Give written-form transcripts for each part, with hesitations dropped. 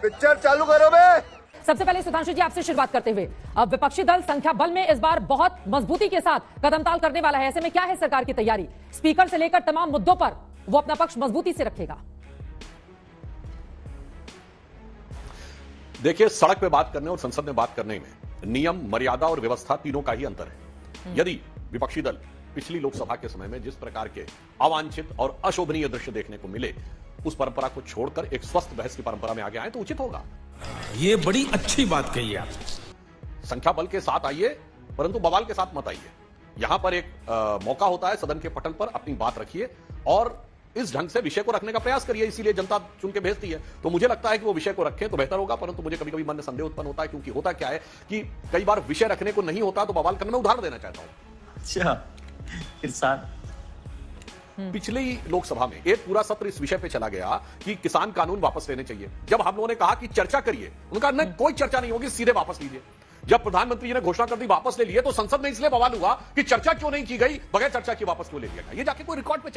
Picture चालू करो बे। सबसे पहले सुधांशु जी आपसे शुरुआत करते हुए, अब विपक्षी दल संख्या बल में इस बार बहुत मजबूती के साथ कदमताल करने वाला है। ऐसे में क्या है सरकार की तैयारी? स्पीकर से लेकर तमाम मुद्दों पर वो अपना पक्ष मजबूती से रखेगा। देखिए, सड़क पे बात करने और संसद में बात करने में नियम, मर्यादा और व्यवस्था तीनों का ही अंतर है। यदि विपक्षी दल पिछली लोकसभा के समय में जिस प्रकार के अवांछित और अशोभनीय दृश्य देखने को मिले, उस परंपरा को छोड़कर एक स्वस्थ बहस की परंपरा में आगे आए तो उचित होगा। ये बड़ी अच्छी बात कही आप। संख्या बल के साथ आइए, परंतु बवाल के साथ मत आइए। यहां पर एक मौका होता है, सदन के पटल पर अपनी बात रखिए और इस ढंग से विषय को रखने का प्रयास करिए। इसीलिए जनता चुन के भेजती है। तो मुझे लगता है कि वो विषय को रखें तो बेहतर होगा, परंतु मुझे कभी कभी मन में संदेह उत्पन्न होता है, क्योंकि होता क्या है कि कई बार विषय रखने को नहीं होता तो बवाल करने में उदाहरण देना चाहता हूं। अच्छा, इरशाद। पिछली लोकसभा में एक पूरा सत्र इस विषय पे चला गया कि किसान कानून वापस लेने चाहिए। जब हम लोगों ने कहा कि चर्चा करिए, उनका नहीं, कोई चर्चा नहीं होगी, सीधे वापस लीजिए। जब प्रधानमंत्री जी ने घोषणा कर दी वापस ले लिए, तो संसद में इसलिए बवाल हुआ कि चर्चा क्यों नहीं की गई, बगैर चर्चा की वापस क्यों ले लिया गया। ये जाके कोई रिकॉर्ड पे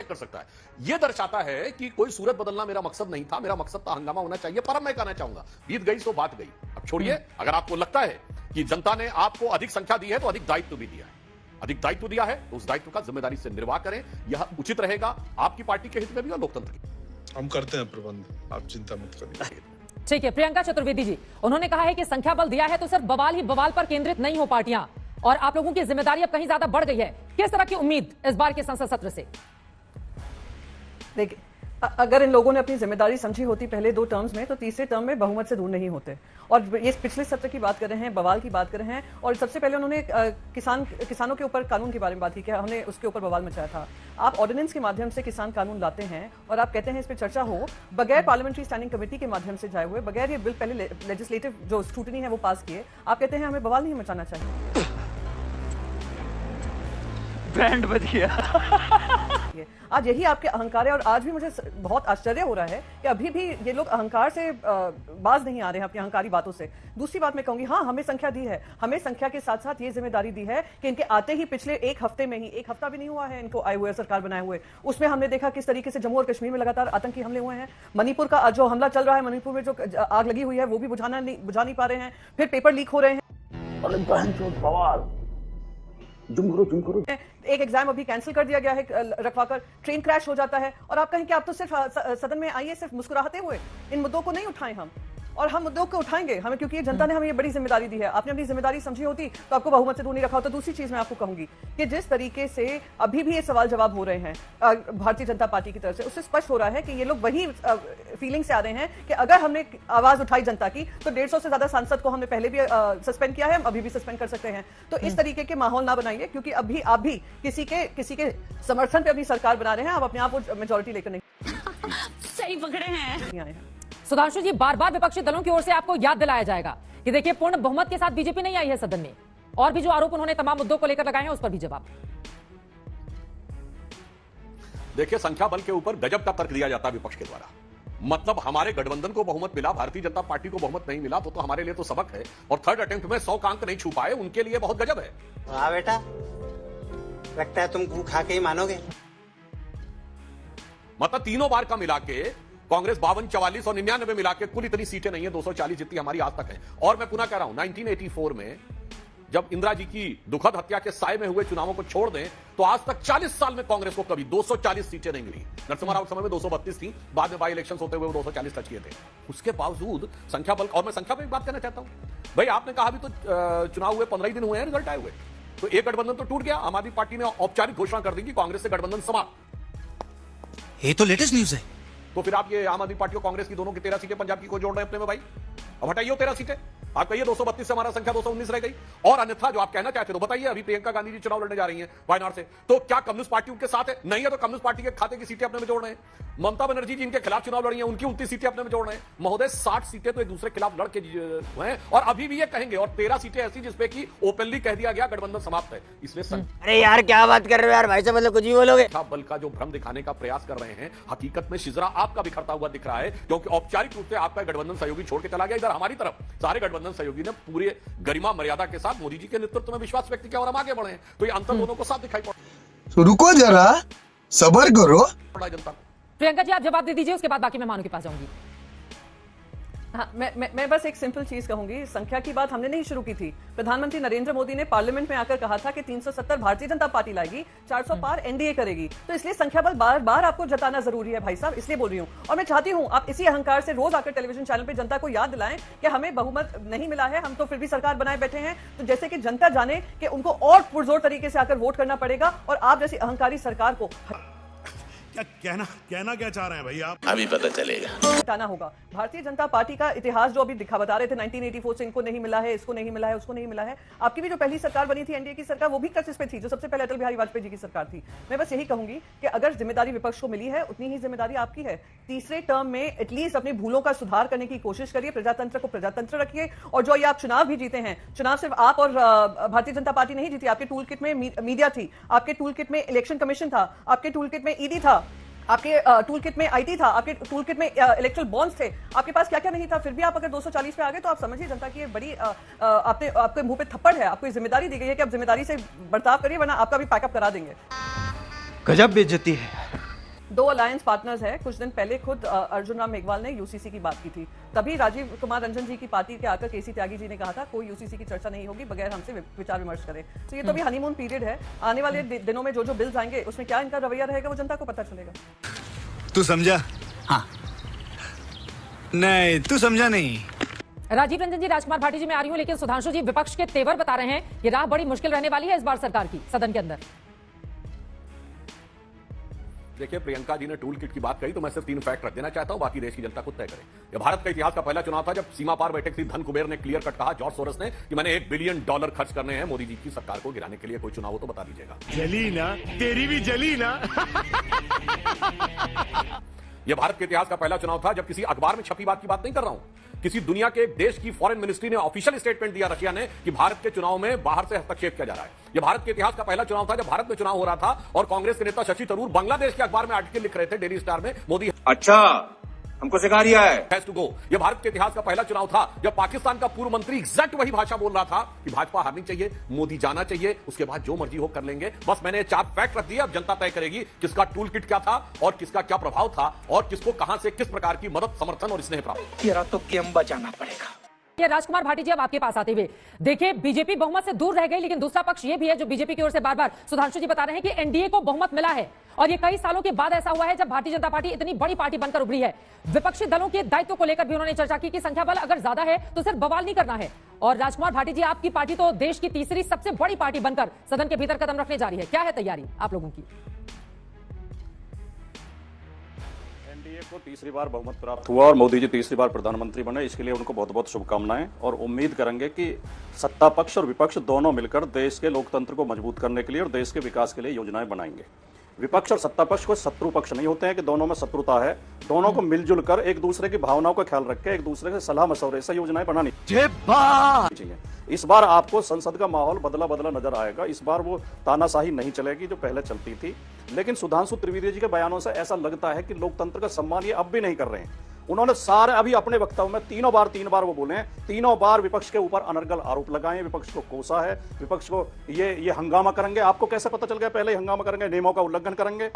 कर सकता है। यह दर्शाता है कि कोई सूरत बदलना मेरा मकसद नहीं था। मेरा मकसद था हंगामा होना चाहिए। पर मैं कहना चाहूंगा, बीत गई सो बात गई। अब छोड़िए, अगर आपको लगता है कि जनता ने आपको अधिक संख्या दी है तो अधिक दायित्व भी दिया है, अधिक दायित्व दिया है तो उस दायित्व का जिम्मेदारी से निर्वाह करें। यह उचित रहेगा आपकी पार्टी के हित में भी और लोकतंत्र के। हम करते हैं प्रबंध, आप चिंता मत करिए। ठीक है, प्रियंका चतुर्वेदी जी, उन्होंने कहा है कि संख्या बल दिया है तो सिर्फ बवाल ही बवाल पर केंद्रित नहीं हो पार्टियां, और आप लोगों की जिम्मेदारी अब कहीं ज्यादा बढ़ गई है। किस तरह की उम्मीद इस बार के संसद सत्र से? देखिए, अगर इन लोगों ने अपनी जिम्मेदारी समझी होती पहले 2 टर्म्स में, तो तीसरे टर्म में बहुमत से दूर नहीं होते। और ये पिछले सत्र की बात कर रहे हैं, बवाल की बात कर रहे हैं, और सबसे पहले उन्होंने किसानों के ऊपर कानून के बारे में बात की कि हमने उसके ऊपर बवाल मचाया था। आप ऑर्डिनेंस के माध्यम से किसान कानून लाते हैं और आप कहते हैं इस पर चर्चा हो, बगैर पार्लियामेंट्री स्टैंडिंग कमेटी के माध्यम से जाए हुए, बगैर ये बिल पहले लेजिस्लेटिव जो स्क्रूटनी है वो पास किए, आप कहते हैं हमें बवाल नहीं मचाना चाहिए। बैंड बज गया। आज यही आपके अहंकार है, और आज भी मुझे बहुत आश्चर्य हो रहा है कि अभी भी ये लोग अहंकार से बाज नहीं आ रहे हैं अपनी अहंकारी बातों से। दूसरी बात मैं कहूंगी, हाँ, हमें संख्या दी है, हमें संख्या के साथ साथ ये जिम्मेदारी दी है कि इनके आते ही पिछले 1 हफ्ते में ही, 1 हफ्ता भी नहीं हुआ है इनको आए हुए, सरकार बनाए हुए, उसमें हमने देखा किस तरीके से जम्मू और कश्मीर में लगातार आतंकी हमले हुए हैं। मणिपुर का जो हमला चल रहा है, मणिपुर में जो आग लगी हुई है वो भी बुझा नहीं पा रहे हैं। फिर पेपर लीक हो रहे हैं। एक एग्जाम अभी कैंसिल कर दिया गया है रखवाकर, ट्रेन क्रैश हो जाता है, और आप कहें कि आप तो सिर्फ सदन में आइए सिर्फ मुस्कुराते हुए, इन मुद्दों को नहीं उठाएं हम, और हम मुद्दों को उठाएंगे हमें, क्योंकि जनता ने हमें ये बड़ी जिम्मेदारी दी है। आपने अपनी जिम्मेदारी समझी होती तो आपको बहुमत से दूर नहीं रखा होता। दूसरी चीज मैं आपको कहूंगी कि जिस तरीके से अभी भी ये सवाल जवाब हो रहे हैं भारतीय जनता पार्टी की तरफ से, उससे स्पष्ट हो रहा है कि ये लोग वही फीलिंग से आ रहे हैं कि अगर हमने आवाज उठाई जनता की तो 150 से ज्यादा सांसद को हमने पहले भी सस्पेंड किया है, हम अभी भी सस्पेंड कर सकते हैं। तो इस तरीके के माहौल ना बनाइए, क्योंकि अभी आप भी किसी के समर्थन पे अपनी सरकार बना रहे हैं। आप अपने आप को मेजोरिटी लेकर नहीं सही पकड़े हैं। आए हैं सुधांशु जी, बार बार विपक्षी दलों की ओर से आपको याद दिलाया जाएगा कि देखिए, पूर्ण बहुमत के साथ बीजेपी नहीं आई है सदन में, और भी जो आरोप उन्होंने तमाम मुद्दों को लेकर लगाए हैं उस पर भी जवाब। देखिए, संख्या बल के ऊपर गजब का तर्क दिया जाता है विपक्ष के द्वारा। मतलब हमारे गठबंधन को बहुमत मिला, भारतीय जनता पार्टी को बहुमत नहीं मिला, तो हमारे लिए तो सबक है, और थर्ड अटेम्प्ट में 100 का अंक नहीं छू पाए, उनके लिए बहुत गजब है। हाँ बेटा, लगता है तुम गू खा के ही मानोगे। मतलब तीनों बार का मिला के कांग्रेस 52, 44 और 99 मिला के कुल इतनी सीटें नहीं है, 240 जितनी हमारी आज तक है। और मैं पुनः कह रहा हूं, 1984 में जब इंदिरा जी की दुखद हत्या के साए में हुए चुनावों को छोड़ दें तो आज तक 40 साल में कांग्रेस को कभी 240 सीटें नहीं मिली। नरसिम्हा राव के समय में 232 थी, बाद में बाई इलेक्शंस होते हुए वो 240 टच किए थे। उसके बावजूद संख्या बल, और मैं संख्या पर एक बात कहना चाहता हूं भाई, आपने कहा अभी तो चुनाव हुए 15 ही दिन हुए हैं, रिजल्ट आए हुए, तो एक गठबंधन तो टूट गया। आम आदमी पार्टी ने औपचारिक घोषणा कर दी कि कांग्रेस से गठबंधन समाप्त। ये तो लेटेस्ट न्यूज है। तो फिर आप ये आम आदमी पार्टी और कांग्रेस की दोनों की 13 सीटें पंजाब की को जोड़ रहे हैं अपने में भाई। अब हटाइए 13 सीटें, आप कहिए 232 से हमारा संख्या 219 रह गई। और अन्यथा जो आप कहना चाहते हो बताइए, अभी प्रियंका गांधी जी चुनाव लड़ने जा रही हैं वायनाड से, तो क्या कम्युनिस्ट पार्टी उनके साथ है? नहीं है, तो कम्युनिस्ट पार्टी के खाते की सीटें अपने में जोड़ रहे हैं। ममता बनर्जी जी इनके खिलाफ चुनाव लड़ी हैं, उनकी 29 सीटें अपने में जोड़ रहे हैं। महोदय 60 सीटें तो एक दूसरे के खिलाफ लड़के हुए हैं, और अभी भी ये कहेंगे, और 13 सीटें ऐसी जिसपे कि ओपनली कह दिया गया गठबंधन समाप्त है। इसलिए अरे यार क्या बात कर रहे हो यार, भाई साहब मतलब कुछ भी बोलोगे। बल का जो भ्रम दिखाने का प्रयास कर रहे हैं, हकीकत में शिजरा आपका बिखरता हुआ दिख रहा है, क्योंकि औपचारिक रूप से आपका गठबंधन सहयोगी छोड़ के चला गया। इधर हमारी तरफ सारे गठबंधन सहयोगी ने पूरे गरिमा मर्यादा के साथ मोदी जी के नेतृत्व में विश्वास व्यक्त किया और हम आगे बढ़े हैं। तो ये अंतर दोनों को साफ दिखाई पड़। तो रुको जरा, सब्र करो। जनता प्रियंका जी आप जवाब दे दीजिए, उसके बाद बाकी मैं मानू के पास जाऊंगी। हाँ, मैं बस एक सिंपल चीज कहूंगी। संख्या की बात हमने नहीं शुरू की थी। प्रधानमंत्री नरेंद्र मोदी ने पार्लियामेंट में आकर कहा था कि 370 भारतीय जनता पार्टी लाएगी, 400 पार एनडीए करेगी। तो इसलिए संख्या बल बार बार आपको जताना जरूरी है भाई साहब, इसलिए बोल रही हूं। और मैं चाहती हूं आप इसी अहंकार से रोज आकर टेलीविजन चैनल पे जनता को याद दिलाएं कि हमें बहुमत नहीं मिला है, हम तो फिर भी सरकार बनाए बैठे हैं। तो जैसे कि जनता जाने कि उनको और पुरजोर तरीके से आकर वोट करना पड़ेगा और आप जैसी अहंकारी सरकार को कहना क्या चाह रहे हैं भाई आप? अभी पता चलेगा। हटाना होगा। भारतीय जनता पार्टी का इतिहास जो अभी बता रहे थे 1984 से इनको नहीं मिला है, इसको नहीं मिला है, उसको नहीं मिला है। आपकी भी जो पहली सरकार बनी थी एनडीए की सरकार, वो भी क्राइसिस पे थी, जो सबसे पहले अटल बिहारी वाजपेयी जी की सरकार थी। मैं बस यही कहूंगी कि अगर जिम्मेदारी विपक्ष को मिली है उतनी ही जिम्मेदारी आपकी है। तीसरे टर्म में एटलीस्ट अपनी भूलों का सुधार करने की कोशिश करिए, प्रजातंत्र को प्रजातंत्र रखिए। और जो ये आप चुनाव भी जीते हैं, चुनाव सिर्फ आप और भारतीय जनता पार्टी नहीं जीती। आपके टूल किट में मीडिया थी, आपके टूल किट में इलेक्शन कमीशन था, आपके टूल किट में ईडी था, आपके टूल किट में आईटी था, आपके टूल किट में इलेक्ट्रल बॉन्ड्स थे। आपके पास क्या क्या नहीं था, फिर भी आप अगर 240 पे आ गए तो आप समझिए जनता की ये बड़ी आपके मुंह पे थप्पड़ है। आपको जिम्मेदारी दी गई है कि आप जिम्मेदारी से बर्ताव करिए, वरना आपका भी पैकअप करा देंगे। गजब बेइज्जती है। 2 अलायंस पार्टनर्स हैं। कुछ दिन पहले खुद अर्जुन राम मेघवाल ने यूसीसी की बात की थी, तभी राजीव कुमार रंजन जी की पार्टी के आकर केसी त्यागी जी ने कहा था कोई यूसीसी की चर्चा नहीं होगी बगैर हमसे विचार विमर्श करें। तो ये तो भी हनीमून पीरियड है। आने वाले दिनों में जो जो बिल्स आएंगे उसमें क्या इनका रवैया रहेगा वो जनता को पता चलेगा। तू समझा? हाँ। नहीं तू समझा नहीं। राजीव रंजन जी, राजकुमार भाटी जी मैं आ रही हूं, लेकिन सुधांशु जी विपक्ष के तेवर बता रहे हैं ये राह बड़ी मुश्किल रहने वाली है इस बार सरकार की सदन के अंदर। देखिए, प्रियंका जी ने टूल किट की बात कही तो मैं सिर्फ 3 फैक्ट रख देना चाहता हूं, बाकी देश की जनता खुद तय करे। यह भारत का इतिहास का पहला चुनाव था जब सीमा पार बैठे किसी धन कुबेर ने क्लियर कट कहा, जॉर्ज सोरस ने, कि मैंने $1 बिलियन खर्च करने हैं मोदी जी की सरकार को गिराने के लिए। कोई चुनाव हो तो बता दीजिएगा। जली ना, तेरी भी जली ना। यह भारत के इतिहास का पहला चुनाव था जब किसी अखबार में छपी बात की बात नहीं कर रहा हूं, किसी दुनिया के एक देश की फॉरेन मिनिस्ट्री ने ऑफिशियल स्टेटमेंट दिया रशिया ने कि भारत के चुनाव में बाहर से हस्तक्षेप किया जा रहा है। यह भारत के इतिहास का पहला चुनाव था जब भारत में चुनाव हो रहा था और कांग्रेस के नेता शशि थरूर बांग्लादेश के अखबार में आर्टिकल लिख रहे थे, डेली स्टार में, मोदी अच्छा हमको सिखा रिया है हैज टू गो। यह भारत के इतिहास का पहला चुनाव था जब पाकिस्तान का पूर्व मंत्री एग्जैक्ट वही भाषा बोल रहा था कि भाजपा हारनी चाहिए, मोदी जाना चाहिए, उसके बाद जो मर्जी हो कर लेंगे। बस मैंने 4 फैक्ट रख दिए, अब जनता तय करेगी किसका टूल किट क्या था और किसका क्या प्रभाव था और किसको कहां से किस प्रकार की मदद, समर्थन और स्नेह प्राप्त। तेरा तो गेम बचाना पड़ेगा। ये राजकुमार भाटी जी अब आपके पास आते हुए, देखिए बीजेपी बहुमत से दूर रह गई, लेकिन दूसरा पक्ष ये भी है जो बीजेपी की ओर से बार बार सुधांशु जी बता रहे हैं कि एनडीए को बहुमत मिला है और ये कई सालों के बाद ऐसा हुआ है जब भारतीय जनता पार्टी इतनी बड़ी पार्टी बनकर उभरी है। विपक्षी दलों के दायित्व को लेकर भी उन्होंने चर्चा की कि संख्या बल अगर ज्यादा है तो सिर्फ बवाल नहीं करना है। और राजकुमार भाटी जी, आपकी पार्टी तो देश की तीसरी सबसे बड़ी पार्टी बनकर सदन के भीतर कदम रखने जा रही है, क्या है तैयारी आप लोगों की? को तीसरी बार बहुमत प्राप्त हुआ और मोदी जी तीसरी बार प्रधानमंत्री बने, इसके लिए उनको बहुत बहुत शुभकामनाएं और उम्मीद करेंगे कि सत्ता पक्ष और विपक्ष दोनों मिलकर देश के लोकतंत्र को मजबूत करने के लिए और देश के विकास के लिए योजनाएं बनाएंगे। विपक्ष और सत्ता पक्ष को शत्रु पक्ष नहीं होते हैं कि दोनों में शत्रुता है, दोनों को मिलजुल कर एक दूसरे की भावनाओं का ख्याल रख के एक दूसरे से सलाह मशवरे से योजनाएं बनानी चाहिए। इस बार आपको संसद का माहौल बदला बदला नजर आएगा। इस बार वो तानाशाही नहीं चलेगी जो पहले चलती थी, लेकिन सुधांशु त्रिवेदी जी के बयानों से ऐसा लगता है कि लोकतंत्र का सम्मान ये अब भी नहीं कर रहे हैं। उन्होंने सारे अभी अपने वक्तव्य में 3 बार वो बोले हैं, 3 बार विपक्ष के ऊपर अनर्गल आरोप लगाए, विपक्ष को कोसा है, विपक्ष को ये हंगामा करेंगे। आपको कैसे पता चल गया पहले ही हंगामा करेंगे, नियमों का उल्लंघन करेंगे?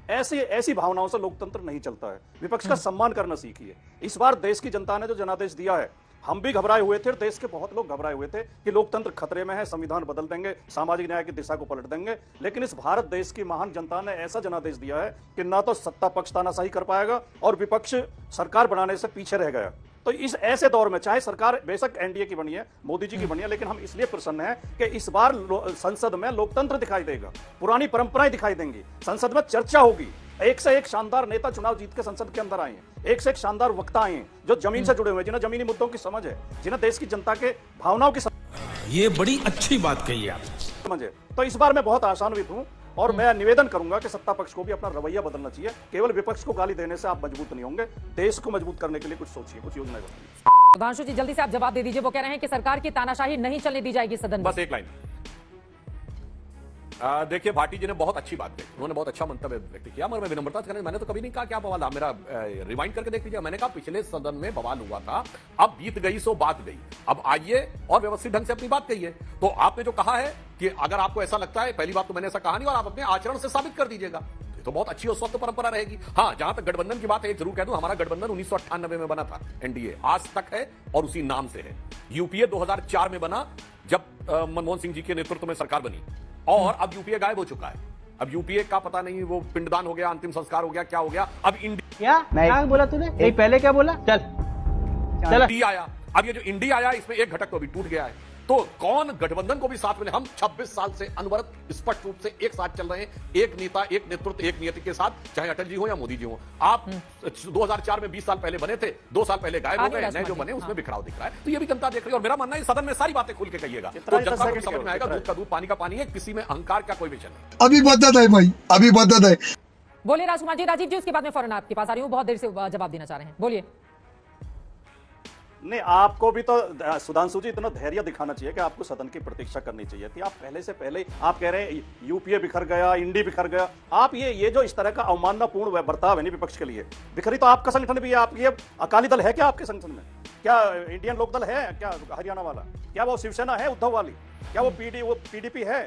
ऐसी भावनाओं से लोकतंत्र नहीं चलता है। विपक्ष का सम्मान करना सीखिए। इस बार देश की जनता ने जो जनादेश दिया है, हम भी घबराए हुए थे और देश के बहुत लोग घबराए हुए थे कि लोकतंत्र खतरे में है, संविधान बदल देंगे, सामाजिक न्याय की दिशा को पलट देंगे। लेकिन इस भारत देश की महान जनता ने ऐसा जनादेश दिया है कि ना तो सत्ता पक्ष तानाशाही कर पाएगा और विपक्ष सरकार बनाने से पीछे रह गया। तो इस ऐसे दौर में चाहे सरकार बेशक एनडीए की बनी है, मोदी जी की बनी है, लेकिन हम इसलिए प्रसन्न हैं कि इस बार संसद में लोकतंत्र दिखाई देगा, पुरानी परंपराएं दिखाई देंगी, संसद में चर्चा होगी, एक से एक शानदार नेता चुनाव जीत के संसद के अंदर आए हैं, एक से एक शानदार वक्ता आए हैं जो जमीन से जुड़े हुए हैं, जिन्हें जमीनी मुद्दों की समझ है, जिन्हें देश की जनता के भावनाओं की ये बड़ी अच्छी बात कही आप समझ है। तो इस बार मैं बहुत आशान्वित हूं और मैं निवेदन करूंगा कि सत्ता पक्ष को भी अपना रवैया बदलना चाहिए। केवल विपक्ष को गाली देने से आप मजबूत नहीं होंगे, देश को मजबूत करने के लिए कुछ सोचिए, कुछ योजनाएं बनाइए। सुधांशु जी जल्दी से आप जवाब दे दीजिए। वो कह रहे हैं कि सरकार की तानाशाही नहीं चलने दी जाएगी सदन में। बस एक लाइन, देखिए भाटी जी ने बहुत अच्छी बात कही, उन्होंने बहुत अच्छा मंतव्य व्यक्त किया, मगर मैं विनम्रता से मैंने तो कभी नहीं कहा क्या बवाल, आप मेरा रिवाइंड करके देख लीजिए। मैंने कहा पिछले सदन में बवाल हुआ था, अब बीत गई सो बात गई, अब आइए और व्यवस्थित ढंग से अपनी बात कहिए। तो आपने जो कहा है कि अगर आपको ऐसा लगता है, पहली बात तो मैंने ऐसा कहा नहीं, और आप अपने आचरण से साबित कर दीजिएगा, तो बहुत अच्छी और स्वस्थ परंपरा रहेगी। हाँ, जहां तक गठबंधन की बात है, जरूर कह दूं, हमारा गठबंधन 1998 में बना था, एनडीए आज तक है और उसी नाम से है। यूपीए 2004 में बना, जब मनमोहन सिंह जी के नेतृत्व में सरकार बनी, और अब यूपीए गायब हो चुका है। अब यूपीए का पता नहीं, वो पिंडदान हो गया, अंतिम संस्कार हो गया, क्या हो गया। अब क्या बोला तूने? पहले क्या बोला? चल इंडी आया, अब ये जो इंडी आया, इसमें एक घटक तो अभी टूट गया है। तो कौन गठबंधन को भी साथ में, हम 26 साल से अनवरत स्पष्ट रूप से एक साथ चल रहे हैं, एक नेता, एक नेतृत्व, एक नियति के साथ, चाहे अटल जी हो या मोदी जी हो। आप 2004 में 20 साल पहले बने थे, 2 साल पहले गायब हो गए, नए जो बने उसमें बिखराव दिख रहा है। तो ये भी जनता देख रही है, और मेरा मानना है सदन में सारी बातें खुल के कहिएगा, तो जनता को समझ में आएगा दूध का दूध पानी का पानी है, किसी में अहंकार का कोई विषय नहीं। अभी बदत है भाई, अभी बदत है। बोलिए राजकुमार जी। राजीव जी, उसके बाद में फौरन आपके पास आ रही हूँ, बहुत देर से जवाब देना चाह रहे हैं, बोलिए। नहीं, आपको भी तो सुधांशु जी इतना धैर्य दिखाना चाहिए कि आपको सदन की प्रतीक्षा करनी चाहिए थी। आप पहले से पहले आप कह रहे हैं यूपीए बिखर गया, इंडी बिखर गया। आप ये जो इस तरह का अवमाननापूर्ण बर्ताव है नहीं विपक्ष के लिए, बिखरी तो आपका संगठन भी है। आप ये अकाली दल है क्या आपके संगठन में? क्या इंडियन लोकदल है क्या हरियाणा वाला? क्या वो शिवसेना है उद्धव वाली? क्या वो पीडीपी है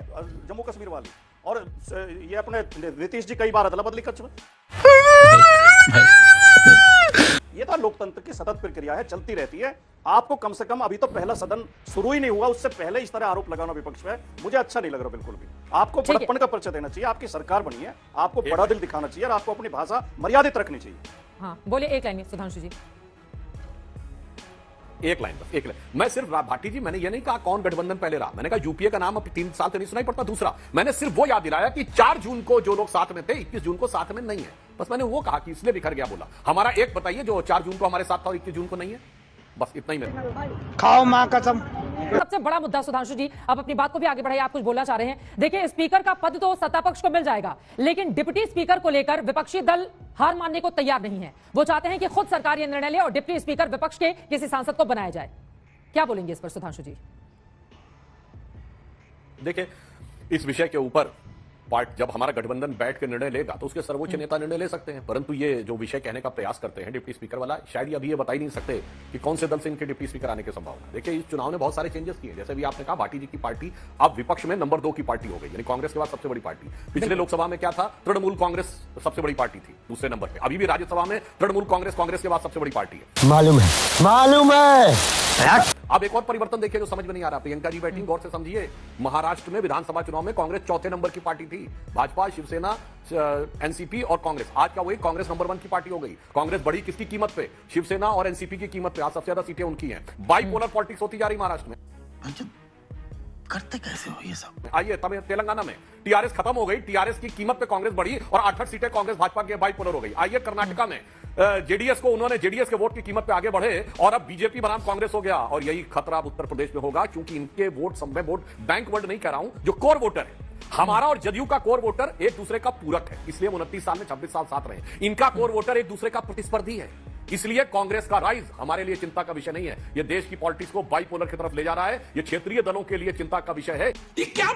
जम्मू कश्मीर वाली? और ये अपने नीतीश जी कई बार अदला बदली कर चुके। ये तो लोकतंत्र की सतत प्रक्रिया है, चलती रहती है। आपको कम से कम अभी तो पहला सदन शुरू ही नहीं हुआ, उससे पहले इस तरह आरोप लगाना विपक्ष पे मुझे अच्छा नहीं लग रहा बिल्कुल भी। आपको बड़प्पन का परिचय देना चाहिए, आपकी सरकार बनी है, आपको बड़ा दिल दिखाना चाहिए और आपको अपनी भाषा मर्यादित रखनी चाहिए। हाँ, बोलिए एक लाइन में सुधांशु जी। एक लाइन बस, एक लाइन। मैं सिर्फ भाटी जी, मैंने ये नहीं कहा कौन गठबंधन पहले रहा, मैंने कहा यूपीए का नाम अब 3 साल से नहीं सुनाई पड़ता। दूसरा, मैंने सिर्फ वो याद दिलाया कि 4 जून को जो लोग साथ में थे, 21 जून को साथ में नहीं है। बस मैंने वो कहा कि इसलिए बिखर गया बोला। हमारा एक बताइए जो 4 जून को हमारे साथ था और 21 जून को नहीं है, बस इतना ही मेरे। खाओ मां कसम। सबसे बड़ा मुद्दा सुधांशु जी, आप अपनी बात को भी आगे बढ़ाइए, आप कुछ बोलना चाह रहे हैं। देखिए, स्पीकर का पद तो सत्ता पक्ष को मिल जाएगा, लेकिन डिप्टी स्पीकर को लेकर विपक्षी दल हार मानने को तैयार नहीं है। वो चाहते हैं कि खुद सरकार ये निर्णय ले और डिप्टी स्पीकर विपक्ष के किसी सांसद को बनाया जाए। क्या बोलेंगे इस पर सुधांशु जी? देखिए, इस विषय के ऊपर जब हमारा गठबंधन बैठ के निर्णय लेगा तो उसके सर्वोच्च नेता निर्णय ले सकते हैं, परंतु ये जो विषय कहने का प्रयास करते हैं डिप्टी स्पीकर वाला, शायद अभी ये बता ही नहीं सकते कि कौन से दल से इनके डिप्टी स्पीकर आने की संभावना। देखिए, इस चुनाव ने बहुत सारे चेंजेस किए, जैसे भी आपने कहा भाटी जी की पार्टी अब विपक्ष में नंबर 2 की पार्टी हो गई, यानी कांग्रेस के बाद सबसे बड़ी पार्टी। पिछले लोकसभा में क्या था, तृणमूल कांग्रेस सबसे बड़ी पार्टी थी दूसरे नंबर पे। अभी भी राज्यसभा में तृणमूल कांग्रेस के बाद सबसे बड़ी पार्टी है। मालूम है। अब एक और परिवर्तन देखिए जो समझ में नहीं आ रहा। प्रियंका जी बैठी, गौर से समझिए। महाराष्ट्र में विधानसभा चुनाव में कांग्रेस 4थे नंबर की पार्टी थी, भाजपा, शिवसेना, एनसीपी और कांग्रेस। आज क्या वही कांग्रेस नंबर 1 की पार्टी हो गई। कांग्रेस बढ़ी किसकी कीमत पे? शिवसेना और एनसीपी की कीमत पे। आज सबसे ज्यादा सीटें उनकी हैं। बाइपोलर पॉलिटिक्स होती जा रही महाराष्ट्र में। करते कैसे हो ये सब? आइए तब तेलंगाना में टीआरएस खत्म हो गई, टीआरएस की कीमत पे कांग्रेस बढ़ी और 8 सीटें कांग्रेस भाजपा के बाइपोलर हो गई। आइए कर्नाटका में जेडीएस को उन्होंने जेडीएस के वोट की कीमत पे आगे बढ़े और अब बीजेपी बनाम कांग्रेस हो गया। और यही खतरा अब उत्तर प्रदेश में होगा, क्योंकि इनके वोट बैंक वर्ड नहीं कह रहा हूं, जो कोर वोटर है हमारा और जदयू का कोर वोटर एक दूसरे का पूरक है, इसलिए 29 साल में 26 साल साथ रहे। इनका कोर वोटर एक दूसरे का प्रतिस्पर्धी है, इसलिए कांग्रेस का राइज हमारे लिए चिंता का विषय नहीं है। यह देश की पॉलिटिक्स को बाइपोलर की तरफ ले जा रहा है, यह क्षेत्रीय दलों के लिए चिंता का विषय है। ये क्या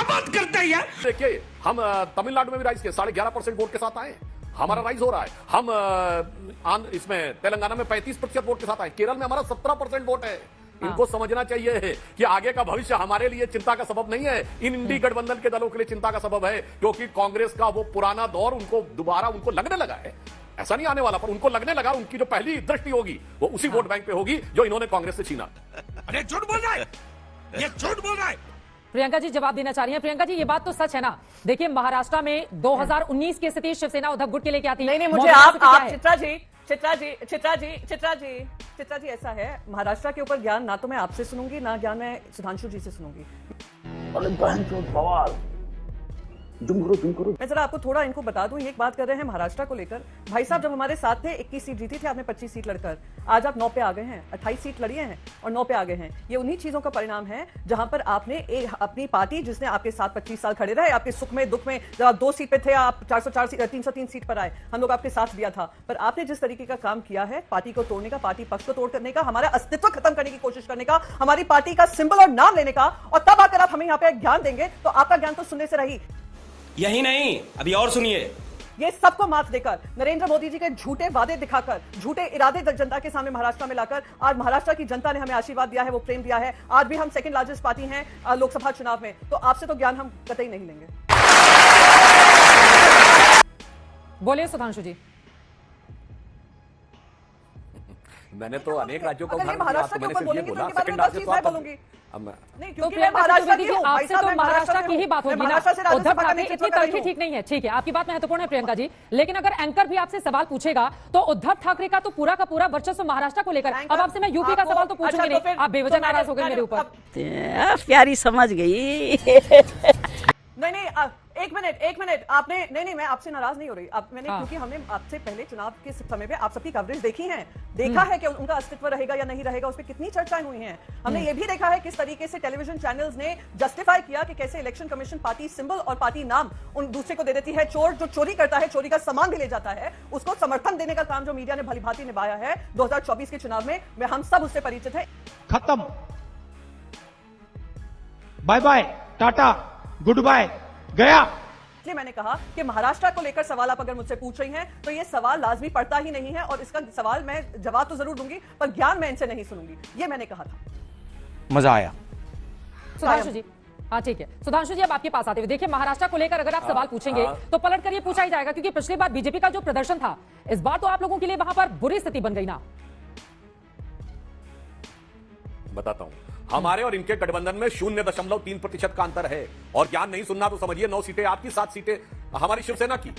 बात करते हैं यार? देखिए, हम तमिलनाडु में भी राइज के 11.5% वोट के साथ आए, हमारा राइज हो रहा है। हम इसमें तेलंगाना में 35% वोट के साथ आए, केरल में हमारा 17% वोट है। इनको समझना चाहिए कि आगे का भविष्य हमारे लिए चिंता का सबब नहीं है, इन इंडी गठबंधन के दलों के लिए चिंता का सबब है, क्योंकि कांग्रेस का वो पुराना दौर उनको दोबारा लगने लगा है। ऐसा नहीं आने वाला, पर उनको लगने लगा उनकी जो पहली दृष्टि होगी वो उसी वोट बैंक पे होगी जो इन्होंने कांग्रेस से छीना। अरे झूठ बोल रहा है, ये झूठ बोल रहा है। प्रियंका जी जवाब देना चाह रही हैं। प्रियंका जी, ये बात तो सच है ना? देखिए, महाराष्ट्र में 2019 की स्थिति शिवसेना उद्धव गुट के लिए क्या थी? नहीं, मुझे आप चित्रा जी ऐसा है, महाराष्ट्र के ऊपर ज्ञान ना तो मैं आपसे सुनूंगी, ना ज्ञान मैं सुधांशु जी से सुनूंगी। मैं जरा आपको थोड़ा इनको बता दूं, ये एक बात कर रहे हैं महाराष्ट्र को लेकर। भाई साहब जब हमारे साथ थे 21 सीट जीती थी आपने 25 सीट लड़कर, आज आप 9 पे आ गए हैं, 28 सीट लड़ी हैं और 9 पे आ गए हैं। ये उन्हीं चीजों का परिणाम है जहां पर आपने अपनी पार्टी जिसने आपके साथ 25 साल खड़े रहे, आपके सुख में दुख में, जब आप 2 सीट पे थे आप 404 सीट 303 सीट पर आए, हम लोग आपके साथ दिया था, पर आपने जिस तरीके का काम किया है पार्टी को तोड़ने का, पार्टी पक्ष को तोड़ करने का, हमारा अस्तित्व खत्म करने की कोशिश करने का, हमारी पार्टी का सिंबल और नाम लेने का, और तब आकर आप हमें यहाँ पे ज्ञान देंगे तो आपका ज्ञान तो सुनने से रही। यही नहीं, अभी और सुनिए। ये सबको मात देकर, नरेंद्र मोदी जी के झूठे वादे दिखाकर, झूठे इरादे जनता के सामने महाराष्ट्र में लाकर आज महाराष्ट्र की जनता ने हमें आशीर्वाद दिया है, वो प्रेम दिया है। आज भी हम सेकंड लार्जेस्ट पार्टी हैं लोकसभा चुनाव में, तो आपसे तो ज्ञान हम कतई नहीं लेंगे। बोलिए सुधांशु जी। मैंने तो अनेक राज्यों का अगर ये उदाहरण दिया, महाराष्ट्र आपको के मैंने ऊपर सिर्फ ये बोलेंगे तो बोला इनके बारे में सेकंड 10 चीज राज्य मैं तो बोलूंगी। नहीं, तो क्योंकि मैं प्रियंका महाराष्ट्र चतुर्वेदी की जी, हूं, भाई आपसे साहब, तो मैं महाराष्ट्र की ही बात मैं होगी ना। महाराष्ट्र से उद्धव राज्यसभा का ठाकरे नेतृत्व इतनी कर रही तलखी हूं। ठीक नहीं है, ठीक है, आपकी बात महत्वपूर्ण है प्रियंका जी, लेकिन अगर एंकर भी आपसे सवाल पूछेगा तो उद्धव ठाकरे का तो पूरा का पूरा वर्चस्व महाराष्ट्र को लेकर। अब आपसे मैं यूपी का सवाल तो पूछूंगी नहीं, आप बेवजह नाराज हो गए मेरे ऊपर। प्यारी समझ गई। नहीं, एक मिनट आपने नहीं, मैं आपसे नाराज नहीं हो रही। मैंने क्योंकि हमने आपसे पहले चुनाव के समय पे आप सबकी कवरेज देखी है, देखा है कि उनका अस्तित्व रहेगा या नहीं रहेगा, उस पर कितनी चर्चाएं हुई हैं। हमने ये भी देखा है किस तरीके से टेलीविजन चैनल्स ने जस्टिफाई किया कि कैसे इलेक्शन कमीशन पार्टी सिंबल और पार्टी नाम उन दूसरे को दे देती है। चोर जो चोरी करता है, चोरी का सामान भी ले जाता है, उसको समर्थन देने का काम जो मीडिया ने भलीभांति निभाया है 2024 के चुनाव में, हम सब उससे परिचित हैं। खत्म, bye bye, tata, goodbye, गया। इसलिए मैंने कहा कि महाराष्ट्र को लेकर सवाल आप अगर मुझसे पूछ रही हैं तो ये सवाल लाजमी पड़ता ही नहीं है, और इसका सवाल मैं जवाब तो जरूर दूंगी पर ज्ञान मैं इनसे नहीं सुनूंगी, ये मैंने कहा था। मजा आया। सुधांशु जी, हाँ ठीक है, सुधांशु जी अब आपके पास आते हुए देखिए, महाराष्ट्र को लेकर अगर आप सवाल पूछेंगे तो पलट कर ये पूछा ही जाएगा, क्योंकि पिछली बार बीजेपी का जो प्रदर्शन था, इस बार तो आप लोगों के लिए वहां पर बुरी स्थिति बन गई ना। बताता हूं, हमारे और इनके गठबंधन में 0.3% का अंतर है, और ज्ञान नहीं सुनना तो समझिए 9 सीटें आपकी, 7 सीटें हमारी शिवसेना की।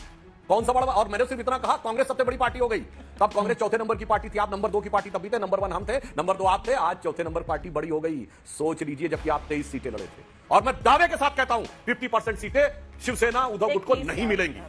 कौन सा बड़ा, और मैंने सिर्फ इतना कहा कांग्रेस सबसे बड़ी पार्टी हो गई। तब कांग्रेस चौथे नंबर की पार्टी थी, आप नंबर 2 की पार्टी तभी थे, नंबर 1 हम थे, नंबर 2 आप थे, आज चौथे नंबर पार्टी बड़ी हो गई। सोच लीजिए, जबकि आप 23 सीटें लड़े थे, और मैं दावे के साथ कहता हूं 50% सीटें शिवसेना उद्धव गुट को नहीं मिलेंगी।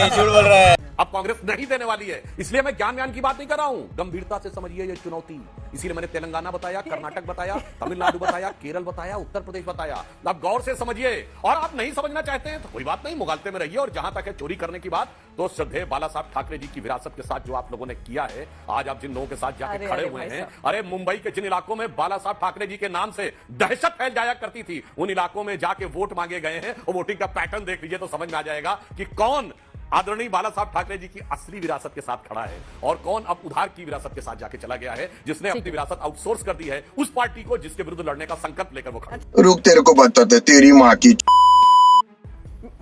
झूठ बोल रहा है। अब कांग्रेस नहीं देने वाली है, इसलिए मैं ज्ञान की बात नहीं कर रहा हूं। गंभीरता से समझिए ये चुनौती, इसीलिए मैंने तेलंगाना बताया, कर्नाटक बताया, तमिलनाडु बताया, केरल बताया, उत्तर प्रदेश बताया। अब गौर से समझिए, और आप नहीं समझना चाहते हैं तो कोई बात नहीं, मुगालते में रहिए। और जहां तक है चोरी करने की बात, तो श्रद्धेय बाला साहब ठाकरे जी की विरासत के साथ जो आप लोगों ने किया है, आज आप जिन लोगों के साथ जाके खड़े हुए हैं, अरे मुंबई के जिन इलाकों में बाला साहब ठाकरे जी के नाम से दहशत फैल जाया करती थी, उन इलाकों में जाके वोट मांगे गए हैं, और वोटिंग का पैटर्न देख लीजिए तो समझ में आ जाएगा कि कौन आदरणीय बाला साहब ठाकरे जी की असली विरासत के साथ खड़ा है, और कौन अब उधार की विरासत के साथ जाके चला गया है, जिसने अपनी विरासत आउटसोर्स कर दी है उस पार्टी को जिसके विरुद्ध लड़ने का संकल्प लेकर वो खड़ा है। रुक, तेरे को बताते तेरी माँ की।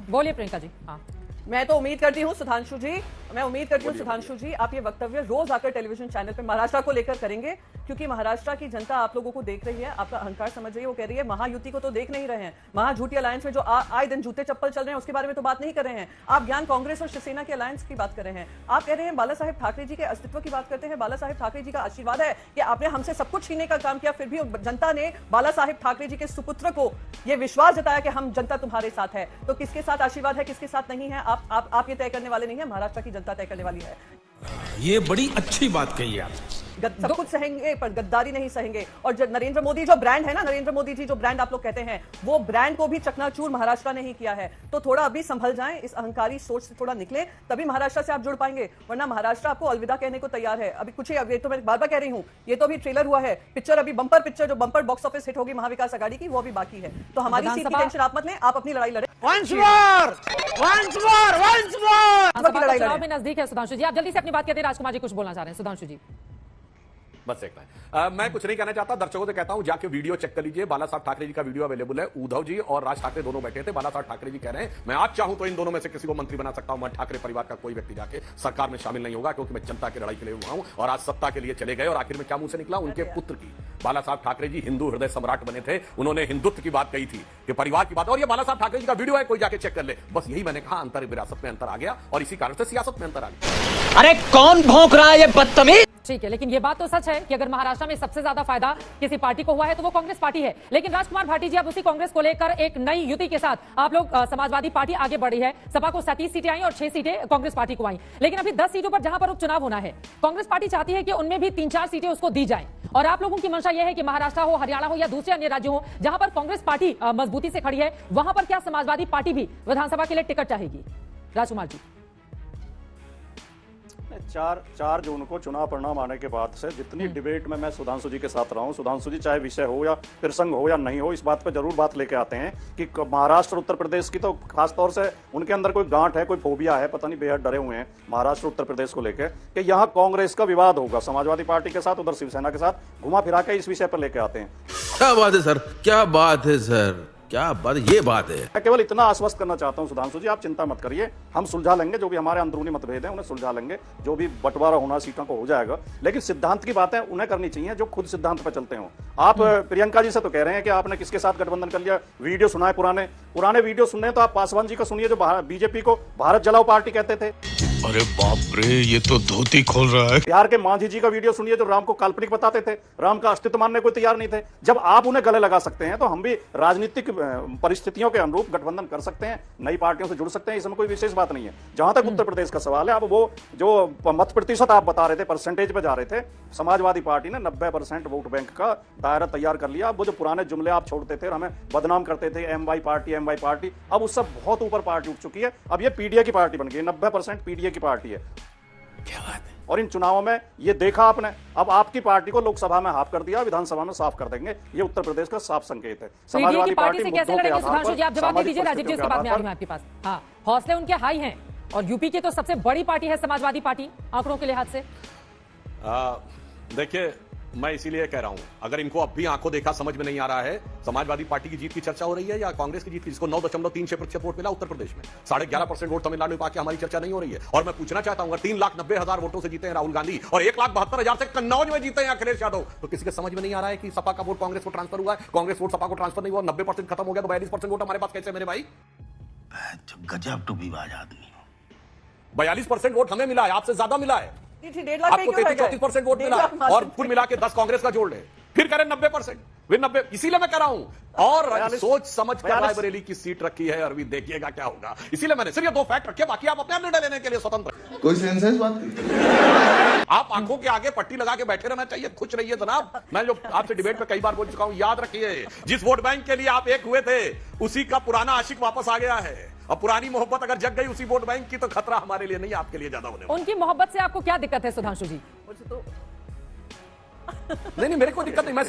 बोलिए प्रियंका जी। हाँ, मैं तो उम्मीद करती हूँ सुधांशु जी, मैं उम्मीद करती हूँ सुधांशु जी, आप ये वक्तव्य रोज आकर टेलीविजन चैनल पे महाराष्ट्र को लेकर करेंगे, क्योंकि महाराष्ट्र की जनता आप लोगों को देख रही है, आपका अहंकार समझ रही है। वो कह रही है महायुति को तो देख नहीं रहे हैं, महाझूठी अलायंस में जो आए दिन जूते चप्पल चल रहे हैं उसके बारे में तो बात नहीं कर रहे हैं। आप ज्ञान कांग्रेस और शिवसेना की अलायंस की बात कर रहे हैं। आप कह रहे हैं बाला साहेब ठाकरे जी के अस्तित्व की बात करते हैं। बाला साहेब ठाकरे जी का आशीर्वाद है कि आपने हमसे सब कुछ छीनने का काम किया, फिर भी जनता ने बाला साहेब ठाकरे जी के सुपुत्र को यह विश्वास जताया कि हम जनता तुम्हारे साथ है। तो किसके साथ आशीर्वाद है, किसके साथ नहीं है, आप ये तय करने वाले नहीं है, महाराष्ट्र की जनता तय करने वाली है। ये बड़ी अच्छी बात कही आप। सब कुछ सहेंगे पर गद्दारी नहीं सहेंगे। और जो नरेंद्र मोदी जो ब्रांड है ना, नरेंद्र मोदी जी जो ब्रांड आप लोग कहते हैं, वो ब्रांड को भी चकनाचूर महाराष्ट्र ने ही किया है। तो थोड़ा अभी संभल जाएं, इस अहंकारी सोच से थोड़ा निकले, तभी महाराष्ट्र से आप जुड़ पाएंगे, वरना महाराष्ट्र आपको अलविदा कहने को तैयार है। अभी कुछ ही, ये तो मैं बार बार कह रही हूँ, ये तो अभी ट्रेलर हुआ है, पिक्चर अभी बंपर पिक्चर जो बंपर बॉक्स ऑफिस हिट होगी महाविकास आघाड़ी की, वो अभी बाकी है। तो हमारी सीट की टेंशन आप मत लें, आप अपनी लड़ाई लड़े। चुनाव में नजदीक है सुधांशु जी, आप जल्दी से अपनी बात कहते हैं। राजकुमार जी कुछ बोलना चाह रहे हैं, सुधांशु जी। बस एक मैं कुछ नहीं कहना चाहता, दर्शकों से कहता हूं जाके वीडियो चेक कर लीजिए, बाला साहब ठाकरे जी का वीडियो अवेलेबल है। उद्धव जी और राज ठाकरे दोनों बैठे थे, बाला साहब ठाकरे जी कह रहे हैं मैं आज चाहूं तो इन दोनों में से किसी को मंत्री बना सकता हूं, मैं ठाकरे परिवार का कोई व्यक्ति जाके सरकार में शामिल नहीं होगा, क्योंकि मैं जनता की लड़ाई के लिए हुआ हूं। और आज सत्ता के लिए चले गए, और आखिर में क्या मुंह से निकला, उनके पुत्र की। बाला साहब ठाकरे जी हिंदू हृदय सम्राट बने थे, उन्होंने हिंदुत्व की बात कही थी कि परिवार की बात, और ये बाला साहब ठाकरे जी का वीडियो है, कोई जाके चेक कर ले। बस यही मैंने कहा, अंतर विरासत में अंतर आ गया, और इसी कारण से सियासत में अंतर आ गया। अरे कौन भौंक रहा है ये बदतमीज। ठीक है, लेकिन ये बात तो सच है है कि अगर महाराष्ट्र में सबसे ज्यादा फायदा किसी पार्टी को हुआ है तो वो कांग्रेस पार्टी है। लेकिन राजकुमार भाटी जी, अब उसी कांग्रेस को लेकर एक नई युति के साथ आप लोग समाजवादी पार्टी आगे बढ़ी है। सपा को 37 सीटें आई और 6 सीटें कांग्रेस पार्टी को आई। लेकिन अभी 10 सीटों पर जहां पर उपचुनाव होना है, कांग्रेस पार्टी चाहती है कि उनमें भी 3-4 सीटें उसको दी जाएं। और आप लोगों की मंशा यह है कि महाराष्ट्र हो, हरियाणा हो या दूसरे अन्य राज्यों हो जहां पर कांग्रेस पार्टी मजबूती से खड़ी है, वहां पर क्या समाजवादी पार्टी भी विधानसभा के लिए टिकट चाहेगी? राजकुमार जी, 4 जून को चुनाव परिणाम आने के बाद से जितनी डिबेट में मैं सुधांशु जी के साथ रहा हूं, सुधांशु जी चाहे विषय हो या प्रसंग हो या नहीं हो, इस बात पे जरूर बात लेके आते हैं कि महाराष्ट्र उत्तर प्रदेश की तो खास तौर से उनके अंदर कोई गांठ है, कोई फोबिया है, पता नहीं बेहद डरे हुए हैं महाराष्ट्र उत्तर प्रदेश को लेकर कि यहाँ कांग्रेस का विवाद होगा समाजवादी पार्टी के साथ, उधर शिवसेना के साथ, घुमा फिरा के इस विषय पर लेके आते हैं। क्या बात है सर, क्या बात है सर, क्या बात, ये बात है। मैं केवल इतना आश्वस्त करना चाहता हूं सुधांशु जी, आप चिंता मत करिए, हम सुलझा लेंगे जो भी हमारे अंदरूनी मतभेद हैं उन्हें सुलझा लेंगे, जो भी बंटवारा होना सीटों को हो जाएगा। लेकिन सिद्धांत की बातें उन्हें करनी चाहिए जो खुद सिद्धांत पर चलते हो। आप प्रियंका जी से तो कह रहे हैं कि आपने किसके साथ गठबंधन कर लिया, वीडियो सुनाए, पुराने वीडियो सुनने तो आप पासवान जी का सुनिए जो बीजेपी को भारत जलाओ पार्टी कहते थे। अरे बाप रे, ये तो धोती खोल रहा है। बिहार के मांझी जी का वीडियो सुनिए जो राम को काल्पनिक बताते थे, राम का अस्तित्व मानने को तैयार नहीं थे। जब आप उन्हें गले लगा सकते हैं तो हम भी राजनीतिक परिस्थितियों के अनुरूप गठबंधन कर सकते हैं, नई पार्टियों से जुड़ सकते हैं, इसमें कोई विशेष बात नहीं है। जहां तक उत्तर प्रदेश का सवाल है, अब वो जो मत प्रतिशत आप बता रहे थे, परसेंटेज पे जा रहे थे, समाजवादी पार्टी ने 90% वोट बैंक का दायरा तैयार कर लिया। अब वो जो पुराने जुमले आप छोड़ते थे और हमें बदनाम करते थे, एम वाई पार्टी, अब उससे बहुत ऊपर पार्टी उठ चुकी है। अब ये पीडीए की पार्टी बन गई, 90% पीडीए की पार्टी है। क्या बात है। और इन चुनावों में ये देखा आपने, अब आपकी पार्टी को लोकसभा में हाफ कर दिया, विधानसभा में साफ कर देंगे, ये उत्तर प्रदेश का साफ संकेत है। समाजवादी पार्टी से कैसे लड़ेंगे सुधांशु जी? आप जवाब दे दीजिए, राजीव जी उसके बाद में आ रही हूं आपके पास। हाँ, हौसले उनके हाई हैं और यूपी की तो सबसे बड़ी पार्टी है समाजवादी पार्टी आंकड़ों के लिहाज से। देखिए, मैं इसीलिए कह रहा हूं, अगर इनको अब भी आंखों देखा समझ में नहीं आ रहा है, समाजवादी पार्टी की जीत की चर्चा हो रही है या कांग्रेस की जीत की, जिसको 9.36% वोट मिला उत्तर प्रदेश में, 11.5% वोट तमिलनाडु में पाके हमारी चर्चा नहीं हो रही है। और मैं पूछना चाहता हूं, 3,90,000 वोटों से जीते हैं राहुल गांधी और 1,72,000 से कन्नौज में जीते हैं अखिलेश यादव, तो किसी के समझ में नहीं आ रहा है कि सपा का वोट कांग्रेस को ट्रांसफर हुआ है, कांग्रेस वोट सपा को ट्रांसफर नहीं हुआ, 90% खत्म हो गया, तो 42% वोट हमारे पास कैसे मेरे भाई? गजब टूबीबाज आदमी। 42% वोट हमें मिला है, आपसे ज्यादा मिला है। 1.5 लाख आपको 33-34% वोट मिला और कुल मिला के 10 कांग्रेस का जोड़ ले, फिर करें 90%, फिर 90। इसीलिए मैं कह रहा हूं, और सोच समझ कर रायबरेली की सीट रखी है, और भी देखिएगा क्या होगा। इसीलिए मैंने सिर्फ ये 2 फैक्ट रखे, बाकी आप अपने आप निर्णय लेने के लिए स्वतंत्र। कोई सेंस है इस बात की? आप आंखों के आगे पट्टी लगा के बैठे रहना चाहिए, खुश रहिए जनाब। मैं जो आपसे डिबेट में कई बार बोल चुका हूं, याद रखिए, जिस वोट बैंक के लिए आप एक हुए थे, उसी का पुराना आशिक वापस आ गया है। अब पुरानी मोहब्बत अगर जग गई उसी वोट बैंक की, तो खतरा हमारे लिए नहीं, आपके लिए ज्यादा होने वाला। उनकी मोहब्बत से आपको क्या दिक्कत है सुधांशु जी? मुझे तो नहीं, मेरे को दिक्कत नहीं। मैं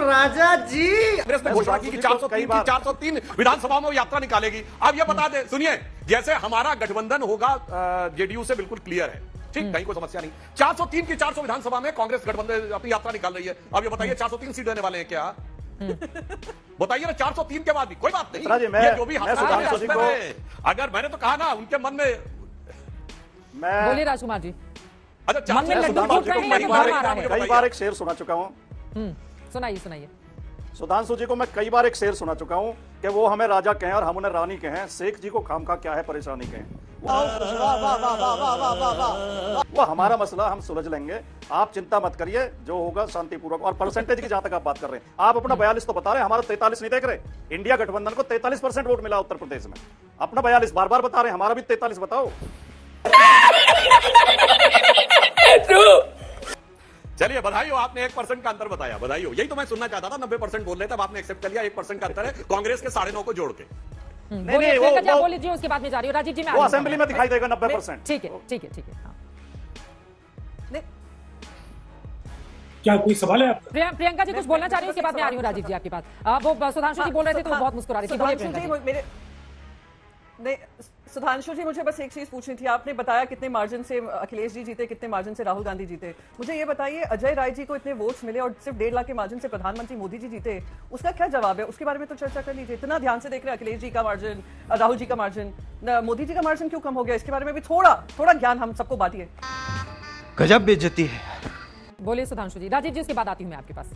राजा जी कांग्रेस ने घोषणा की कि 403 विधानसभा में वो यात्रा निकालेगी। अब ये बता दे, सुनिए, जैसे हमारा गठबंधन होगा जेडीयू से, बिल्कुल क्लियर है, ठीक, कहीं कोई समस्या नहीं। 403 की 400 विधानसभा में कांग्रेस गठबंधन अपनी यात्रा निकाल रही है। अब ये बताइए, 403 सीट देने वाले हैं क्या? बताइए ना, 403 के बाद भी कोई बात नहीं, ये जो भी अगर मैंने तो कहा ना, उनके मन में। बोलिए राजकुमार जी। अच्छा, मन में लड्डू फूट रहे हैं या फिर भ्रम आ रहा है? कई बार एक शेर सुना चुका हूं, सुनाइए। सुधांशु जी को मैं कई बार एक शेर सुना चुका हूं कि वो हमें राजा कहें और हम उन्हें रानी कहें, शेख जी को खामखा क्या है परेशानी कहें। वो हमारा मसला हम सुलझ लेंगे, आप चिंता मत करिए, जो होगा शांतिपूर्वक। और परसेंटेज की जहां तक आप बात कर रहे हैं, आप अपना 42 तो बता रहे हैं, हमारा 43 नहीं देख रहे। इंडिया गठबंधन को 43% वोट मिला उत्तर प्रदेश में, अपना 42 बार बार बता रहे हैं, हमारा भी 43 बताओ। चलिए, बधाई हो, आपने 1% का अंतर बताया, बधाई हो। यही तो मैं सुनना चाहता था, 90% बोल रहे थे, अब आपने एक्सेप्ट कर लिया, 1% का अंतर है कांग्रेस के 9.5 को जोड़ के। नहीं, वो बोल लीजिए, उसके बाद में जा रही हो। राजीव जी, मैं वो असेंबली में दिखाई देगा 90%। ठीक है। हाँ। क्या कोई सवाल है आपका? प्रियंका जी कुछ बोलना चाह रही हूँ, उसके बाद में आ रही हूँ राजीव जी आपके पास। वो सुधांशु जी बोल रहे थे तो वो बहुत मुस्कुरा रही थी। सुधांशु जी, मुझे बस एक चीज पूछनी थी। आपने बताया कितने मार्जिन से अखिलेश जी जीते, कितने मार्जिन से राहुल गांधी जीते। मुझे ये बताइए, अजय राय जी को इतने वोट्स मिले और सिर्फ 1.5 लाख के मार्जिन से प्रधानमंत्री मोदी जी जीते, उसका क्या जवाब है? उसके बारे में तो चर्चा कर लीजिए। इतना ध्यान से देख रहे हैं अखिलेश जी का मार्जिन, राहुल जी का मार्जिन, मोदी जी का मार्जिन क्यों कम हो गया? इसके बारे में भी थोड़ा ज्ञान हम सबको बांटिए। गजब बेइज्जती है। बोलिए सुधांशु जी। राजीव जी, उसके बाद आती हूँ मैं आपके पास।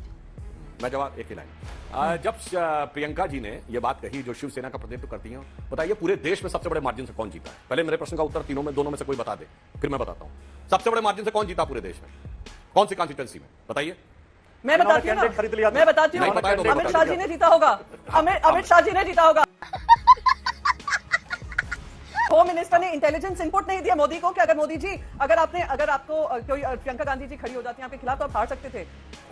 मैं जवाब एक ही लाइन। जब प्रियंका जी ने यह बात कही, जो शिवसेना का प्रतिनिधित्व करती हैं, बताइए पूरे देश में सबसे बड़े मार्जिन से कौन जीता है? पहले मेरे प्रश्न का उत्तर दोनों में से कोई बता दे, फिर मैं बताता हूं। सबसे बड़े मार्जिन से कौन जीता पूरे देश में? कौन सी कॉन्स्टिट्यूंसी में बताइए? मैं बताती हूँ कैंडिडेट खरीद लिया ना, मैं बताती हूँ, नहीं बताया तो अमित शाह जी ने जीता होगा, अमित शाह जी ने जीता होगा। होम मिनिस्टर ने इंटेलिजेंस इनपुट नहीं दिया मोदी को कि अगर मोदी जी अगर आपको कोई प्रियंका गांधी जी खड़ी हो जाती है आपके खिलाफ तो आप हार सकते थे।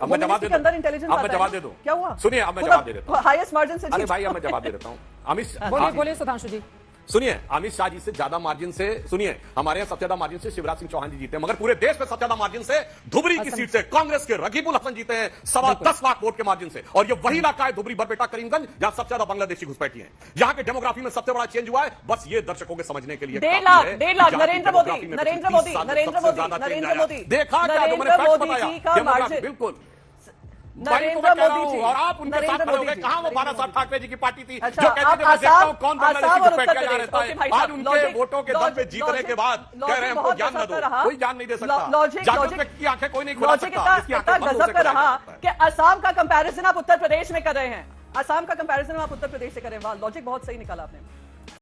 अब मैं जवाब दे दूं, अंदर इंटेलिजेंस अब मैं जवाब दे दूं, क्या हुआ? सुनिए, अब मैं जवाब दे देता हूं, हाईएस्ट मार्जिन से अरे जीत। भाई अब मैं जवाब दे देता हूं। अमित बोलिए सुधांशु जी। सुनिए, अमित शाह जी से ज्यादा मार्जिन से, सुनिए, हमारे यहाँ सबसे ज्यादा मार्जिन से शिवराज सिंह चौहान जी जीते हैं, मगर पूरे देश में सबसे ज्यादा मार्जिन से धुबरी की सीट से कांग्रेस के रकीबुल हसन जीते हैं 10.25 लाख वोट के मार्जिन से। और ये वही इलाका है धुबरी बरपेटा करीमगंज जहां सबसे ज्यादा बांग्लादेशी घुसपैठी हैं, जहां के डेमोग्राफी में सबसे बड़ा चेंज हुआ है। बस ये दर्शकों के समझने के लिए 1.5 लाख नरेंद्र मोदी देखा क्या जो मैंने फैक्ट बताया, बिल्कुल नरेंद्र मोदी जी और आप उनके साथ खड़े हो गए। कहां वो बाला साहब ठाकरे जी की पार्टी थी अच्छा, जो कहते थे मैं देखता हूं कौन बांग्लादेशी घुसपैठ किया जा रहता है। आज उनके वोटों के दम पे जीतने के बाद कह रहे हैं हमको ज्ञान न दो, कोई ज्ञान नहीं दे सकता। जागरूक व्यक्ति की आंखें कोई नहीं खुला सकता, इसकी आंखें बंद हो गजब का रहा कि असम का कंपैरिजन आप उत्तर प्रदेश में कर रहे हैं, असम का कंपैरिजन आप उत्तर प्रदेश से कर रहे हैं। लॉजिक बहुत सही निकाला आपने।